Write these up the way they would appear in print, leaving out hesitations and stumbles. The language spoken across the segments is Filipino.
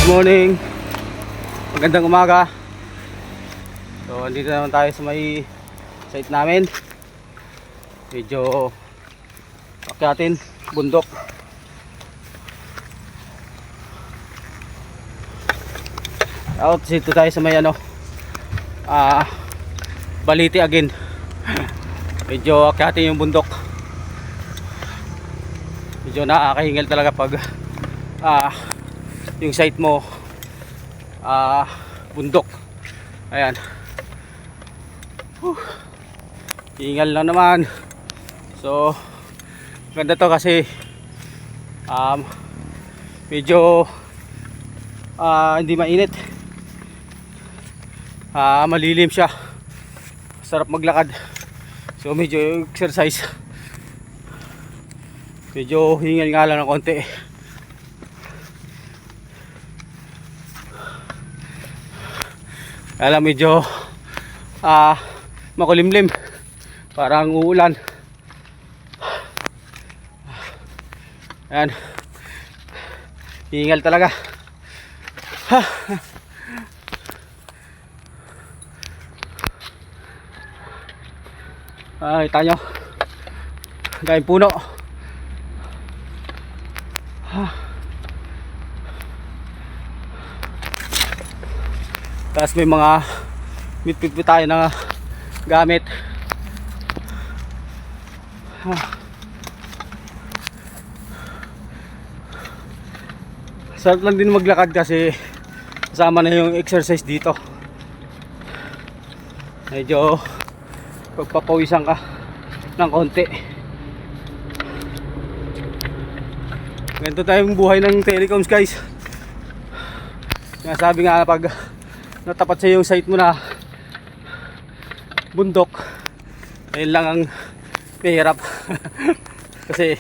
morning, magandang umaga. So andito naman tayo sa may site namin. Medyo akyatin, bundok. Out dito tayo sa may Baliti again. Medyo akyatin yung bundok. Medyo nakakahingal talaga pag yung site mo bundok. Ayan. Hingal lang naman. So ganda to kasi medyo hindi mainit, malilim siya, sarap maglakad. So medyo exercise, medyo hingal nga lang ng konti. Alam, medyo makulimlim, parang uulan. Ayan, hingal talaga. Kita nyo, dahil puno. Tapos may mga mitpit tayo na gamit. Sarap lang din maglakad kasi kasama na yung exercise dito. Medyo pagpapawisan ka ng konti. Ganito tayong buhay ng telecoms, guys. Sabi nga, pag natapat sa yung site mo na bundok, ayun lang ang mahirap. Kasi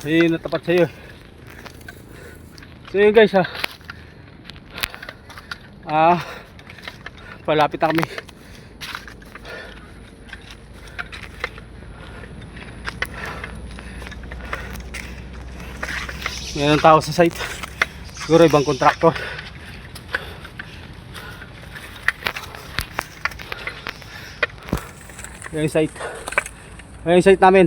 ayun, natapat sa iyo. So yun, guys, palapit na kami. Mayroong tao sa site, siguro ibang kontraktor. Yan yung site. Yan yung site namin.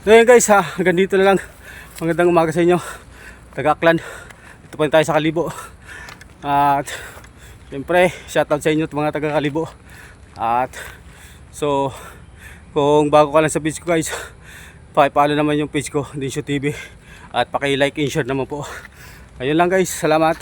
So yun, guys, hanggang dito na lang. Magandang umaga sa inyo, taga-Aklan. Ito pa rin tayo sa Kalibo. At siyempre shoutout sa inyo mga taga-Kalibo. At so kung bago ka lang sa page ko, guys, pakipalo naman yung page ko, Densyo TV. At paki-like and share naman po. Ayun lang, guys, salamat.